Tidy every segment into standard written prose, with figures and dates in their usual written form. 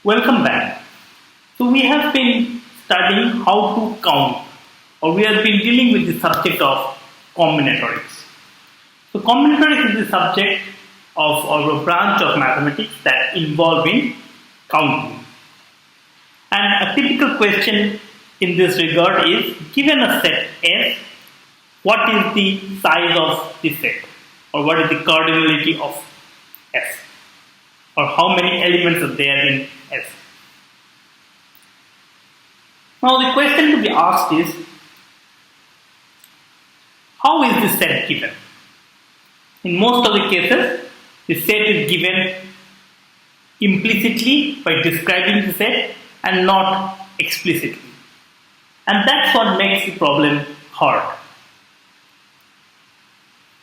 Welcome back. So we have been studying how to count, or we have been dealing with the subject of combinatorics. So combinatorics is the subject of or a branch of mathematics that involve in counting. And a typical question in this regard is, given a set S, what is the size of the set, or what is the cardinality of S, or how many elements are there in S. Now the question to be asked is, how is the set given? In most of the cases, the set is given implicitly by describing the set and not explicitly. And that's what makes the problem hard.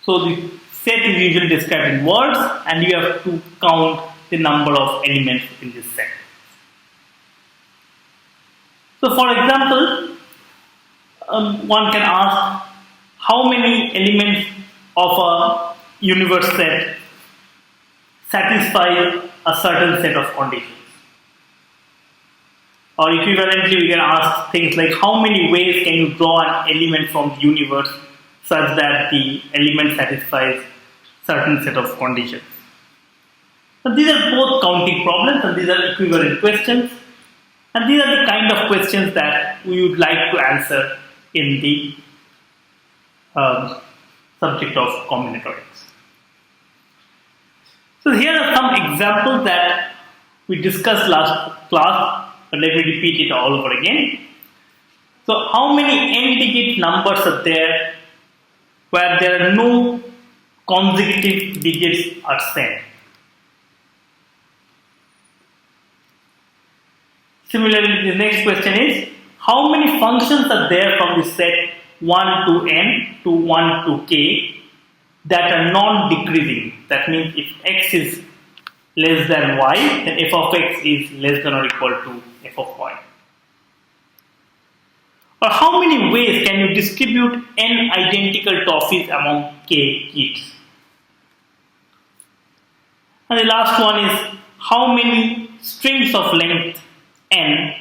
So the set is usually described in words and you have to count the number of elements in this set. So for example, one can ask how many elements of a universe set satisfy a certain set of conditions. Or equivalently, we can ask things like how many ways can you draw an element from the universe such that the element satisfies certain set of conditions. So these are both counting problems and these are equivalent questions. And these are the kind of questions that we would like to answer in the subject of combinatorics. So here are some examples that we discussed last class, but let me repeat it all over again. So how many n-digit numbers are there where there are no consecutive digits are sent? Similarly, the next question is, how many functions are there from the set 1 to n to 1 to k that are non-decreasing? That means if x is less than y, then f of x is less than or equal to f of y. Or how many ways can you distribute n identical toffees among k kids? And the last one is, how many strings of length n,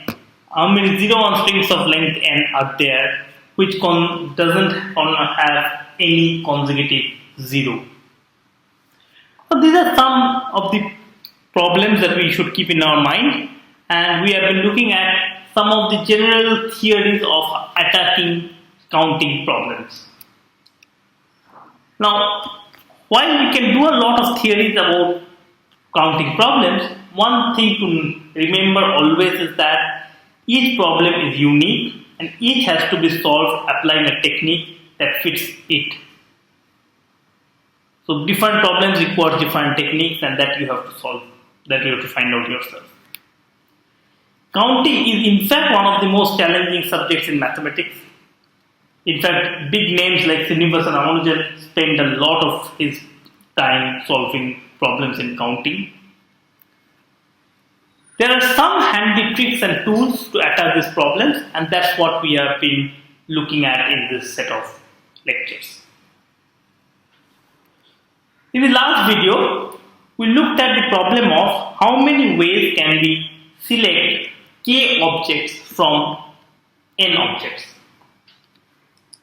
how many 0-1 strings of length n are there which doesn't have any consecutive 0. So these are some of the problems that we should keep in our mind, and we have been looking at some of the general theories of attacking counting problems. Now, while we can do a lot of theories about counting problems, one thing to remember always is that each problem is unique and each has to be solved applying a technique that fits it. So different problems require different techniques, and that you have to solve, that you have to find out yourself. Counting is in fact one of the most challenging subjects in mathematics. In fact, big names like Srinivasa Ramanujan spend a lot of his time solving problems in counting. There are some handy tricks and tools to attack these problems, and that's what we have been looking at in this set of lectures. In the last video, we looked at the problem of how many ways can we select k objects from n objects.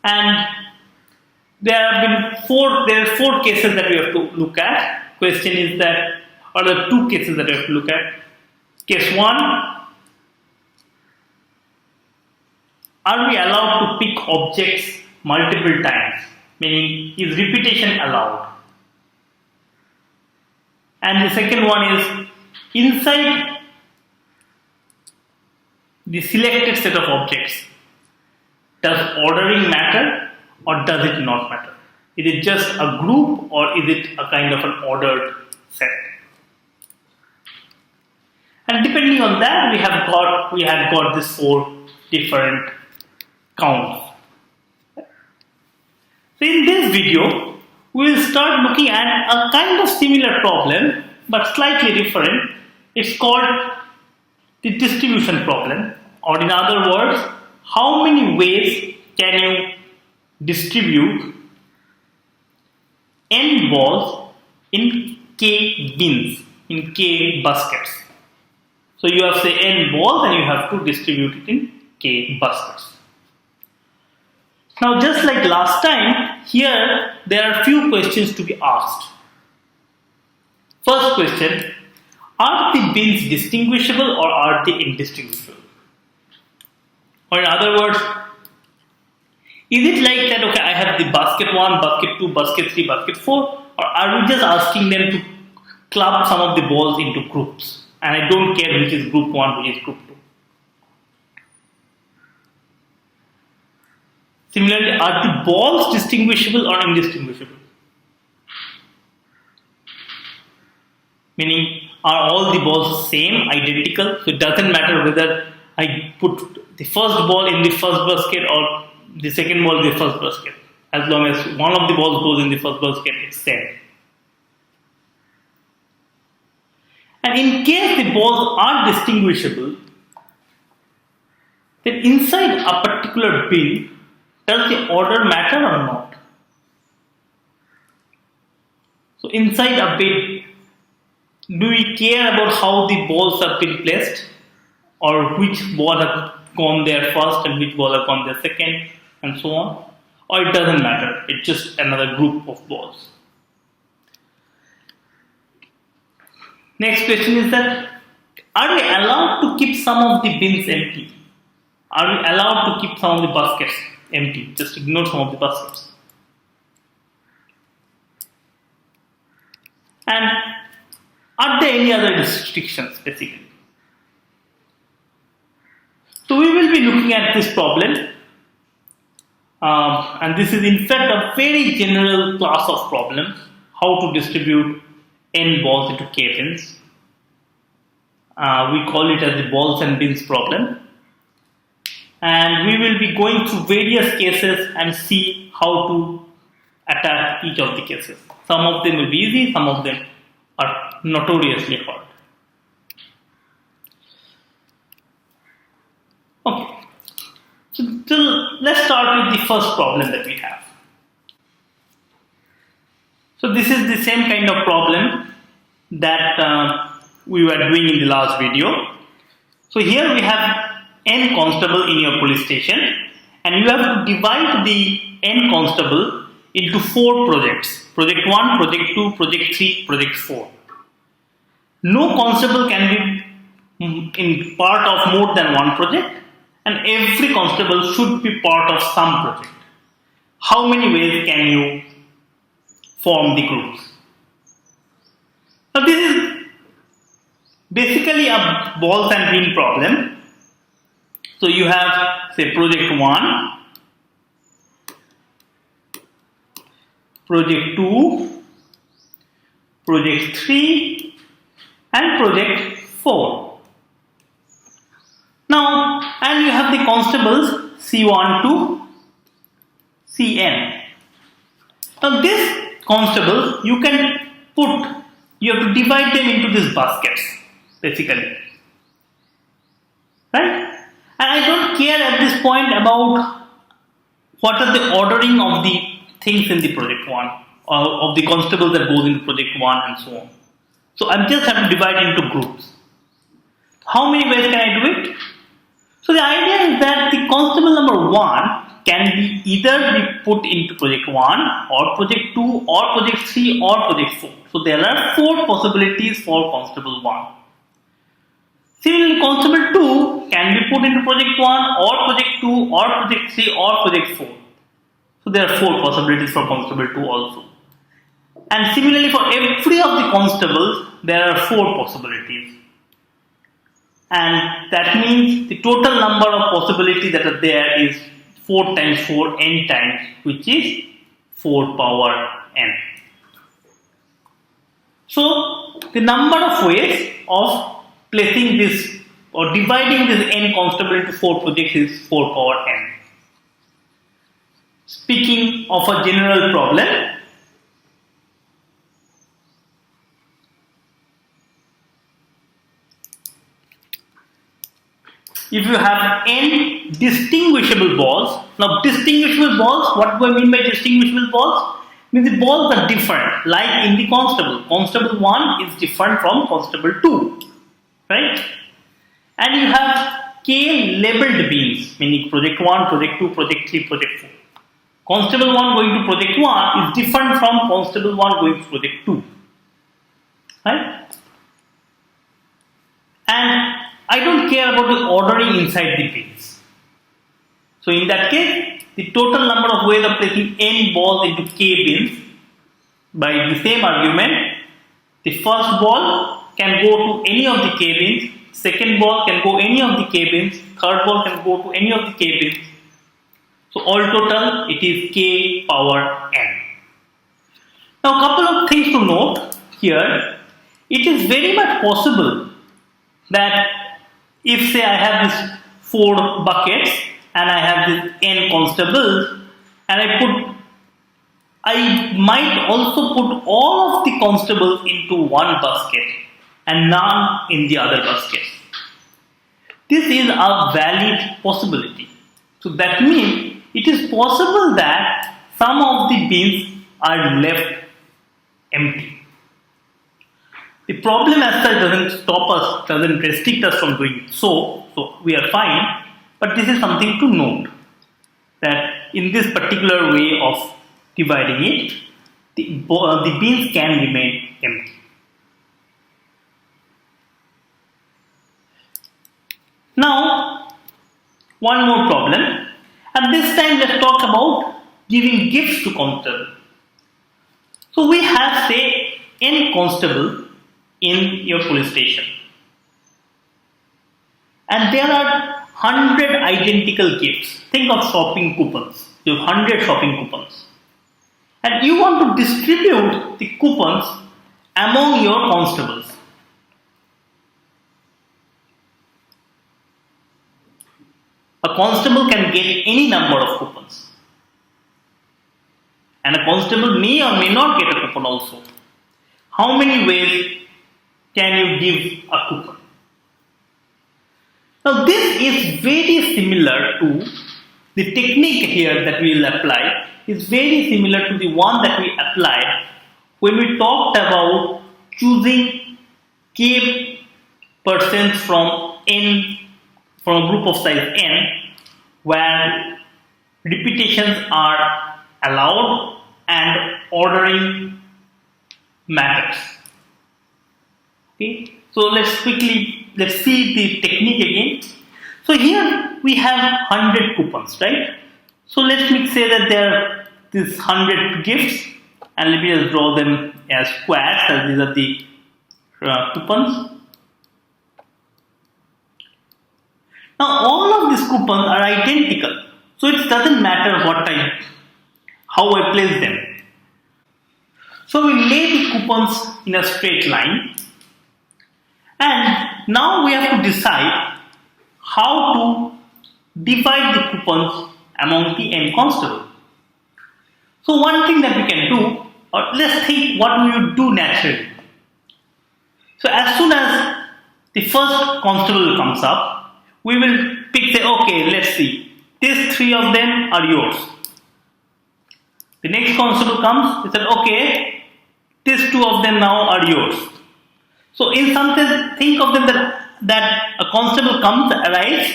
And there are four cases that we have to look at. Question is that, or there are two cases that we have to look at. Case 1, are we allowed to pick objects multiple times? Meaning, is repetition allowed? And the second one is, inside the selected set of objects, does ordering matter or does it not matter? Is it just a group or is it a kind of an ordered set? And depending on that, we have got these 4 different counts. So in this video, we will start looking at a kind of similar problem, but slightly different. It's called the distribution problem, or in other words, how many ways can you distribute n balls in k bins, in k baskets. So you have say n balls and you have to distribute it in k baskets. Now just like last time, here there are few questions to be asked. First question, are the bins distinguishable or are they indistinguishable? Or in other words, is it like that, okay, I have the basket 1, basket 2, basket 3, basket 4, or are we just asking them to club some of the balls into groups? And I don't care which is group 1, which is group 2. Similarly, are the balls distinguishable or indistinguishable? Meaning, are all the balls same, identical? So it doesn't matter whether I put the first ball in the first basket or the second ball in the first basket. As long as one of the balls goes in the first basket, it's same. And in case the balls are distinguishable, then inside a particular bin, does the order matter or not? So inside a bin, do we care about how the balls have been placed? Or which ball has gone there first and which ball has gone there second and so on? Or it doesn't matter, it's just another group of balls. Next question is that, are we allowed to keep some of the bins empty? Are we allowed to keep some of the baskets empty? Just ignore some of the baskets. And are there any other restrictions basically? So we will be looking at this problem. And this is in fact a very general class of problems. How to distribute n balls into k bins. We call it as the balls and bins problem. And we will be going through various cases and see how to attack each of the cases. Some of them will be easy, some of them are notoriously hard. Okay, so let's start with the first problem that we have. So this is the same kind of problem that we were doing in the last video. So here we have n constable in your police station and you have to divide the n constable into 4 projects. Project 1, Project 2, Project 3, Project 4. No constable can be in part of more than one project and every constable should be part of some project. How many ways can you form the groups? So this is basically a balls and bin problem. So you have say project 1, project 2, project 3 and project 4. Now, and you have the constables C1 to Cn. Now this constables you can you have to divide them into these baskets basically. Right? And I don't care at this point about what are the ordering of the things in the project 1 or of the constables that goes in project 1 and so on. So I just have to divide into groups. How many ways can I do it? So the idea is that the constable number 1 can be either be put into project 1 or project 2 or project 3 or project 4. So there are 4 possibilities for constable 1. Similarly, constable 2 can be put into project 1 or project 2 or project 3 or project 4. So there are 4 possibilities for constable 2 also. And similarly for every of the constables, there are 4 possibilities. And that means the total number of possibilities that are there is 4 times 4 n times, which is 4 power n. So the number of ways of placing this or dividing this n constable into 4 projects is 4 power n. Speaking of a general problem, if you have n distinguishable balls, now distinguishable balls, what do I mean by distinguishable balls? Means the balls are different, like in the constable. Constable 1 is different from constable 2, right? and you have K labeled beans, meaning project 1, project 2, project 3, project 4. Constable 1 going to project 1 is different from constable 1 going to project 2. Right? And I don't care about the ordering inside the beans. So in that case, the total number of ways of placing n balls into K bins by the same argument, the first ball can go to any of the K bins, second ball can go any of the K bins, third ball can go to any of the K bins. So all total it is K power n. Now a couple of things to note here. It is very much possible that if say I have these 4 buckets and I have this n constables and I might also put all of the constables into one basket and none in the other basket. This is a valid possibility. So that means it is possible that some of the bins are left empty. The problem as such doesn't stop us, doesn't restrict us from doing so we are fine, but this is something to note that in this particular way of dividing it, the bins can remain empty. Now, one more problem, and this time let's talk about giving gifts to constable. So we have say n constable in your police station, and there are 100 identical gifts. Think of shopping coupons. You have 100 shopping coupons, and you want to distribute the coupons among your constables. A constable can get any number of coupons, and a constable may or may not get a coupon also. How many ways can you give a coupon? Now this is very similar to the technique here that we will apply is very similar to the one that we applied when we talked about choosing K percents from n, from a group of size n, where repetitions are allowed and ordering matters. Okay, so let's see the technique again. So here we have 100 coupons, right? So let me say that there are these 100 gifts, and let me just draw them as squares, as these are the coupons. Now all of these coupons are identical, so it doesn't matter how I place them. So we lay the coupons in a straight line, and now we have to decide how to divide the coupons among the n constables. So one thing that we can do, or let's think what we would do naturally. So as soon as the first constable comes up, we will say, okay, let's see, these 3 of them are yours. The next constable comes, we said, okay, these 2 of them now are yours. So in some sense, think of them that a constable arrives,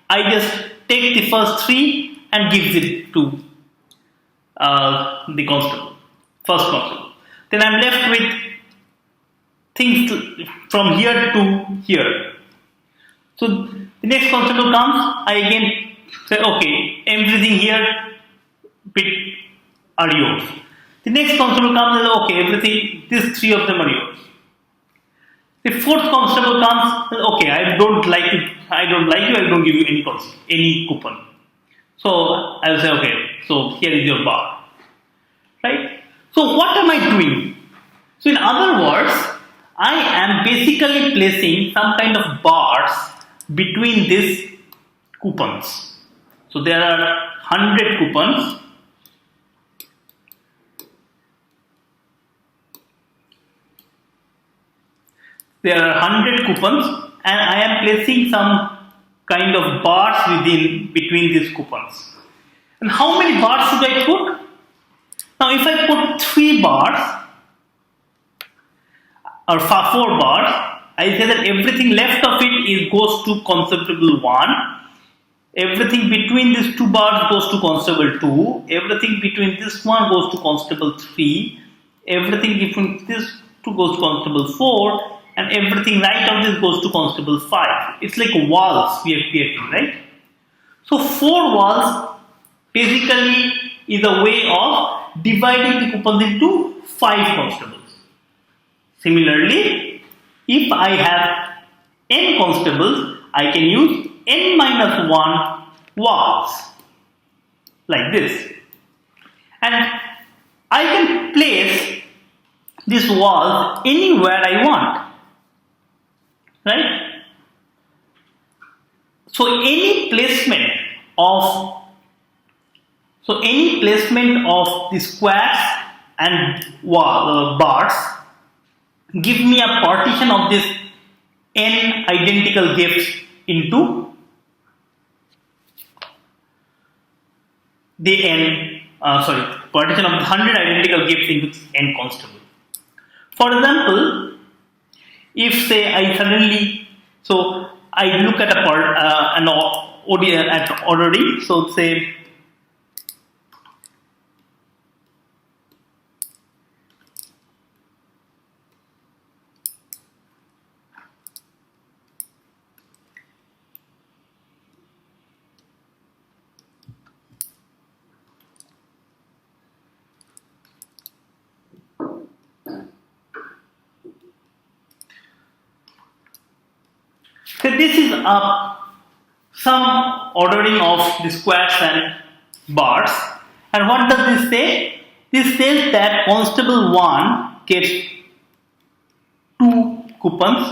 I just take the first 3 and gives it to the constable, first constable. Then I'm left with things from here to here. So the next constable comes, I again say, okay, everything here are yours. The next constable comes and says, okay, everything, these 3 of them are yours. The fourth constable comes, okay, I don't like you, I don't give you any coupon. So I will say, okay, so here is your bar. Right? So what am I doing? So in other words, I am basically placing some kind of bars between these coupons. So there are 100 coupons. There are 100 coupons, and I am placing some kind of bars between these coupons. And how many bars should I put? Now if I put 3 bars or 4 bars, I say that everything left of it goes to constable 1. Everything between these two bars goes to constable 2. Everything between this one goes to constable 3. Everything between this two goes to constable 4. And everything right of this goes to constable 5. It's like walls we are creating, right? So 4 walls basically is a way of dividing the coupons into 5 constables. Similarly, if I have n constables, I can use n minus 1 walls like this, and I can place these walls anywhere I want, right? So any placement of the squares and bars give me a partition of this n identical gifts into the partition of 100 identical gifts into n constable. For example, if say I look at an ordering, so say this is some ordering of the squares and bars, and what does this say? This says that constable 1 gets 2 coupons,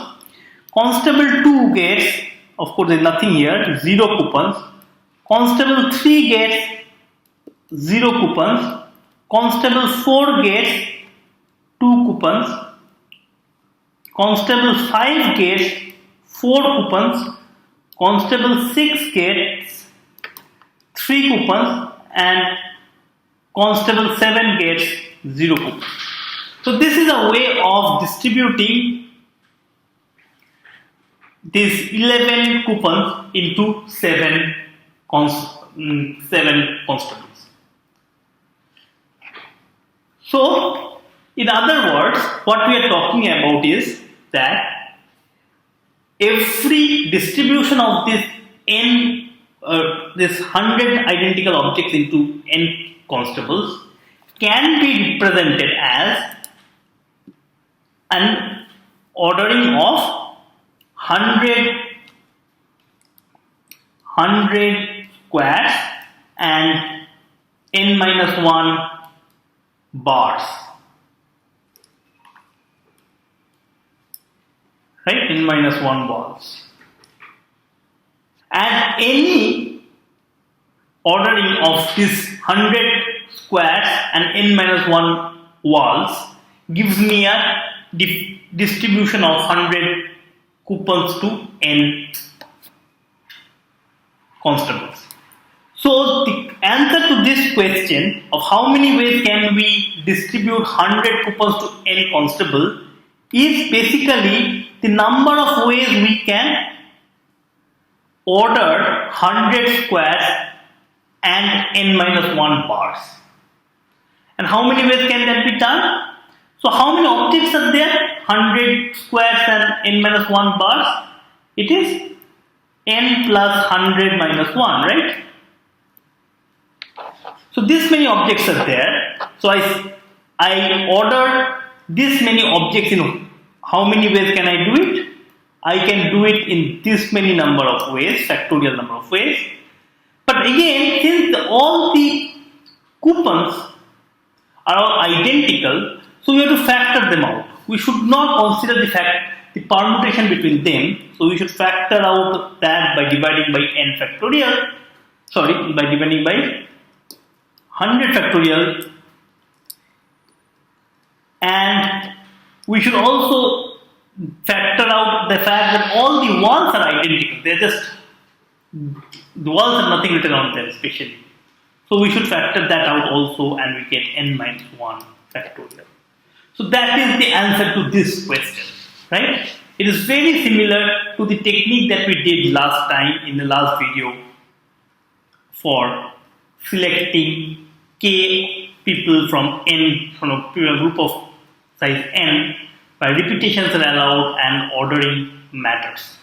constable 2 gets, of course there is nothing here, 0 coupons, constable 3 gets 0 coupons, constable 4 gets 2 coupons, constable 5 gets 4 coupons, constable 6 gets 3 coupons, and constable 7 gets 0 coupons. So this is a way of distributing these 11 coupons into 7 constables. So in other words, what we are talking about is that every distribution of this this 100 identical objects into n constables can be represented as an ordering of 100 squares and n minus 1 bars. Right, n minus 1 balls, and any ordering of this 100 squares and n minus 1 walls gives me a distribution of 100 coupons to n constables. So the answer to this question of how many ways can we distribute 100 coupons to n constable is basically the number of ways we can order 100 squares and n minus 1 bars. And how many ways can that be done? So how many objects are there? 100 squares and n minus 1 bars. It is n plus 100 minus 1, right? So this many objects are there. So I ordered this many objects in how many ways can I do it? I can do it in this many number of ways, factorial number of ways. But again, since all the coupons are all identical, so we have to factor them out. We should not consider the permutation between them. So we should factor out that by dividing by n factorial. By dividing by 100 factorial, and we should also factor out the fact that all the walls are identical. They're just, the walls have nothing written on them especially. So we should factor that out also, and we get n minus 1 factorial. So that is the answer to this question, right? It is very similar to the technique that we did last time in the last video for selecting k people from n, from a group of size n, by repetitions are allowed and ordering matters.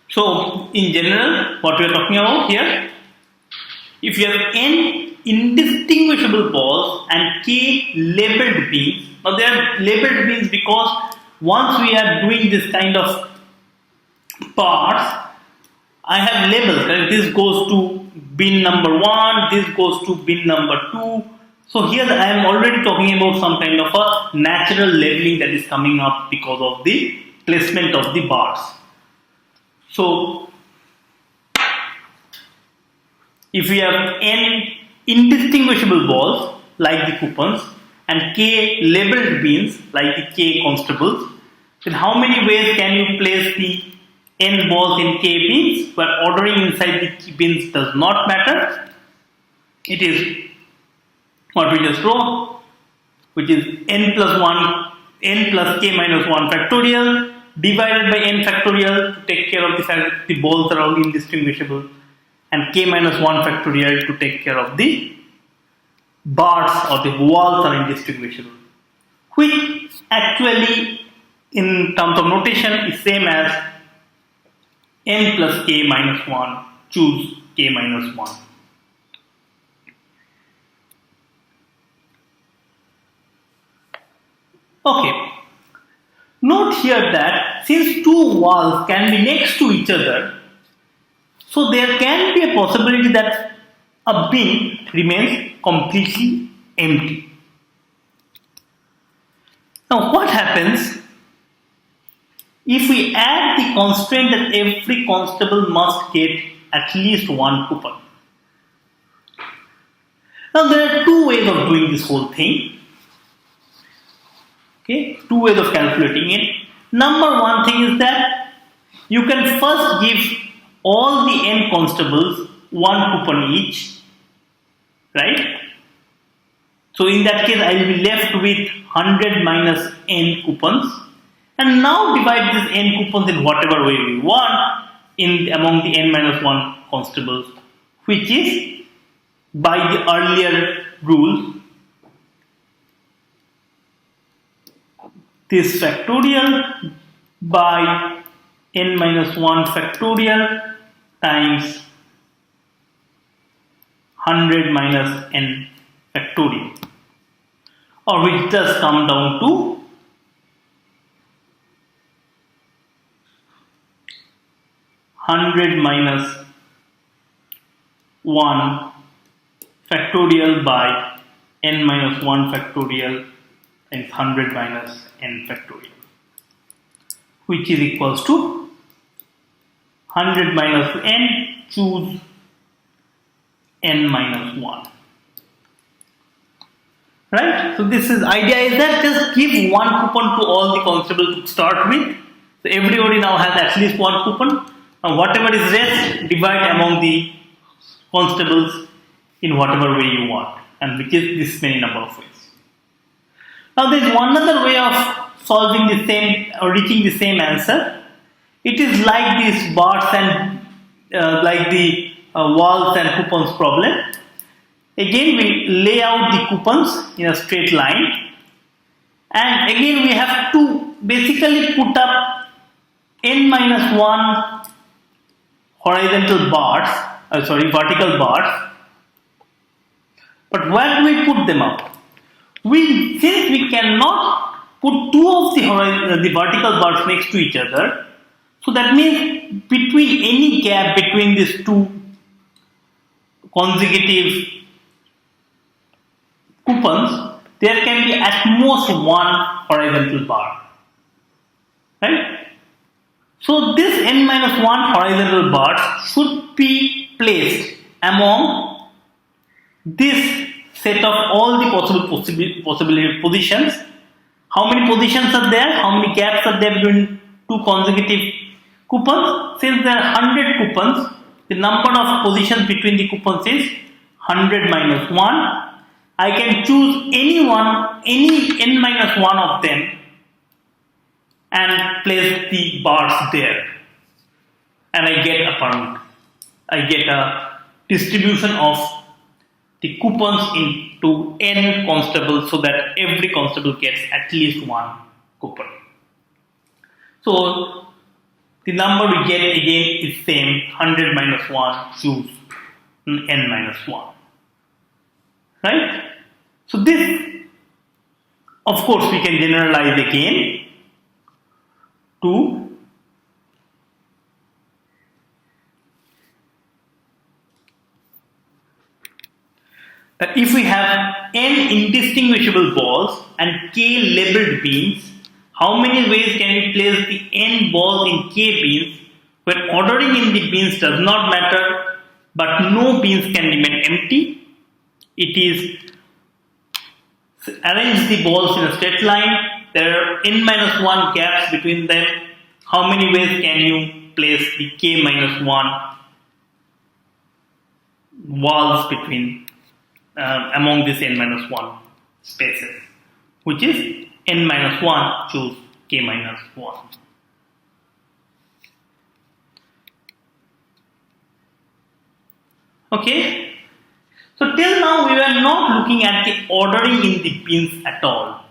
So in general, what we are talking about here, if you have n indistinguishable balls and k labeled beans, now they are labeled beans because once we are doing this kind of parts, I have labels, right? This goes to bin number 1, this goes to bin number 2. So here I am already talking about some kind of a natural labeling that is coming up because of the placement of the bars. So if we have n indistinguishable balls like the coupons and k labeled beans like the k constables, then how many ways can you place the n balls in k bins where ordering inside the bins does not matter? It is what we just wrote, which is n plus k minus 1 factorial divided by n factorial to take care of the fact that the balls are all indistinguishable, and k minus 1 factorial to take care of the bars or the walls are indistinguishable, which actually in terms of notation is same as n plus k minus 1 choose k minus 1. Okay. Note here that since two walls can be next to each other, so there can be a possibility that a bin remains completely empty. Now what happens if we add the constraint that every constable must get at least one coupon? Now there are two ways of doing this whole thing. Okay, two ways of calculating it. Number one thing is that you can first give all the n constables one coupon each, right? So in that case I will be left with 100 minus n coupons, and now divide this n coupons in whatever way we want among the n minus 1 constables, which is by the earlier rule, this factorial by n minus 1 factorial times 100 minus n factorial, or which does come down to 100 minus 1 factorial by n minus 1 factorial times 100 minus n factorial, which is equals to 100 minus n choose n minus 1. Right? So this is idea is that just give one coupon to all the constables to start with. So everybody now has at least one coupon. And whatever is rest, divide among the constables in whatever way you want, and which is this many number of ways. Now there is one other way of solving the same or reaching the same answer. It is like these bars and like the walls and coupons problem. Again we lay out the coupons in a straight line, and again we have to basically put up n minus 1 horizontal bars, vertical bars. But where do we put them up? Since we cannot put two of the vertical bars next to each other, so that means between any gap between these two consecutive coupons, there can be at most one horizontal bar, right? So this n minus 1 horizontal bars should be placed among this set of all the possible positions. How many positions are there? How many gaps are there between two consecutive coupons? Since there are 100 coupons, the number of positions between the coupons is 100 minus 1. I can choose any n minus 1 of them and place the bars there, and I get a permit. I get a distribution of the coupons into n constables so that every constable gets at least one coupon. So the number we get again is same, 100 minus 1, choose n minus 1. Right? So this, of course, we can generalize again to that if we have n indistinguishable balls and k labeled beans, how many ways can we place the n balls in k beans when ordering in the beans does not matter, but no beans can remain empty? It is arrange the balls in a straight line. There are n minus 1 gaps between them. How many ways can you place the k minus 1 walls between among these n minus 1 spaces, which is n minus 1, choose k minus 1. Okay, so till now we were not looking at the ordering in the beans at all.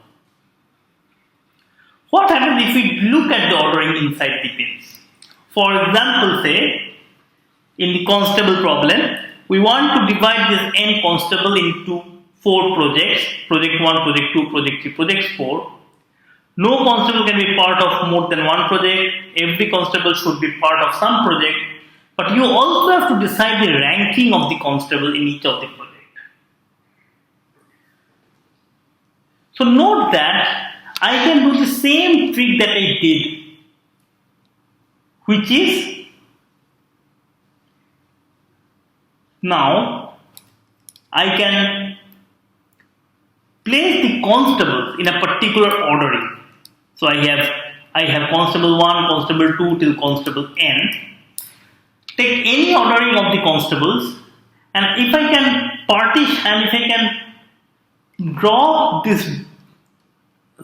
What happens if we look at the ordering inside the beans? For example, say in the constable problem, we want to divide this n constable into 4 projects, project 1, project 2, project 3, project 4. No constable can be part of more than one project. Every constable should be part of some project. But you also have to decide the ranking of the constable in each of the project. So note that I can do the same trick that I did, which is now I can place the constables in a particular ordering. So I have constable 1, constable 2 till constable n. Take any ordering of the constables, and if I can partition and if I can draw this,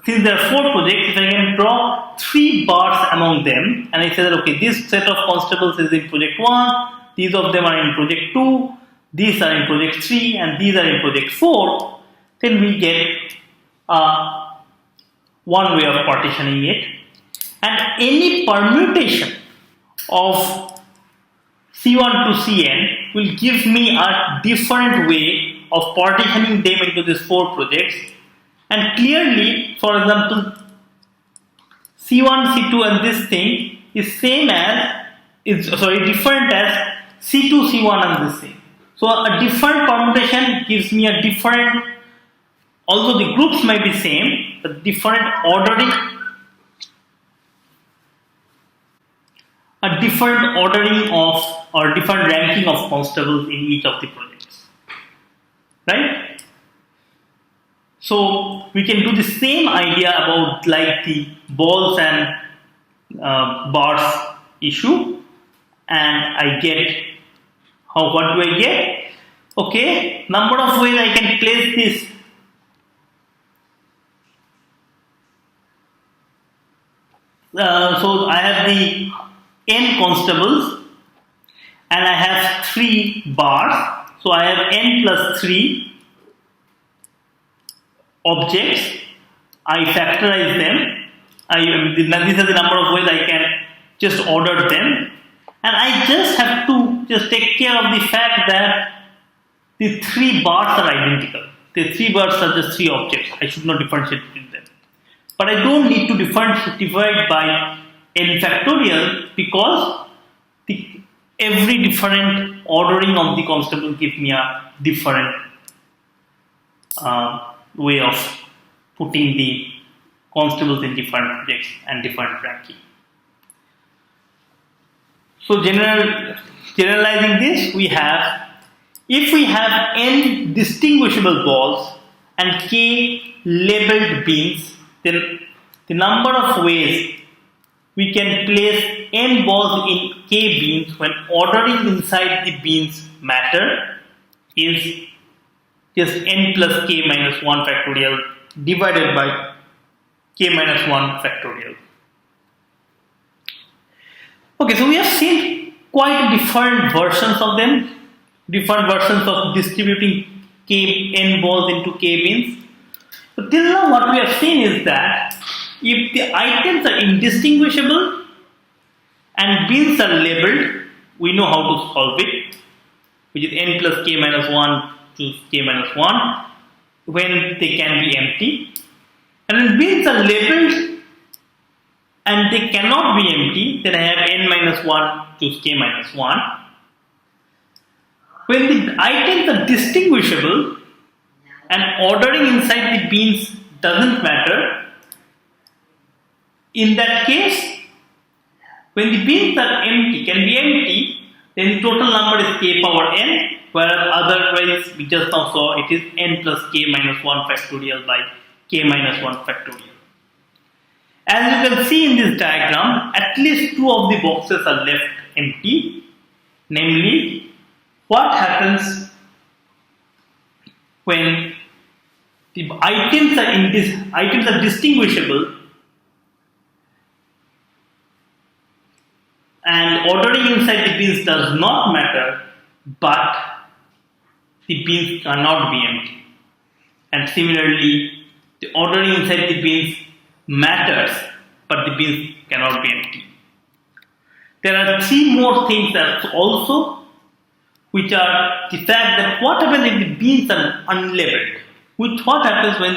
since there are 4 projects, if I can draw 3 bars among them, and I say that okay, this set of constables is in project 1, these of them are in project 2, these are in project 3, and these are in project 4, then we get one way of partitioning it. And any permutation of C1 to Cn will give me a different way of partitioning them into these 4 projects. And clearly, for example, C1, C2 and this thing is different as C2, C1 and this thing. So a different permutation gives me a different, although the groups might be same, but different ordering, of or different ranking of constables in each of the projects, right? So we can do the same idea about like the balls and bars issue, and I get what do I get? Okay, number of ways I can place this. So I have the n constables and I have 3 bars. So I have n plus 3 objects. I factorize them. These are the number of ways I can just order them. And I just have to just take care of the fact that the 3 bars are identical. The 3 bars are just 3 objects. I should not differentiate between them. But I don't need to divide by n factorial because every different ordering of the constable gives me a different way of putting the constables in different projects and different ranking. So generalizing this, we have, if we have n distinguishable balls and k labeled beans, then the number of ways we can place n balls in k beans when ordering inside the beans matter. is just n plus k minus 1 factorial divided by k minus 1 factorial. Okay, so we have seen quite different versions of them, different versions of distributing n balls into k bins. So till now what we have seen is that if the items are indistinguishable and bins are labeled, we know how to solve it, which is n plus k minus 1 choose k minus 1 when they can be empty. And when bins are labeled and they cannot be empty, then I have n minus 1 choose k minus 1. When the items are distinguishable and ordering inside the bins doesn't matter, in that case, when the bins are empty, can be empty, then the total number is k power n, whereas otherwise we just now saw it is n plus k minus 1 factorial by k minus 1 factorial. As you can see in this diagram, at least two of the boxes are left empty. Namely, what happens when the items are distinguishable and ordering inside the bins does not matter, but the bins cannot be empty. And similarly, the ordering inside the bins matters, but the bins cannot be empty. There are three more things that also, which are the fact that what happens if the bins are unlabeled, which what happens when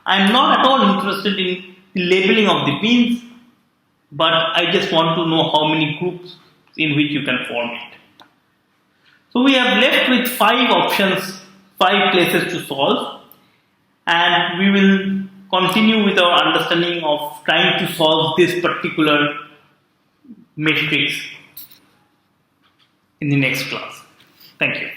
I am not at all interested in the labeling of the bins, but I just want to know how many groups in which you can form it. So we have left with 5 options, 5 places to solve, and we will continue with our understanding of trying to solve this particular matrix in the next class. Thank you.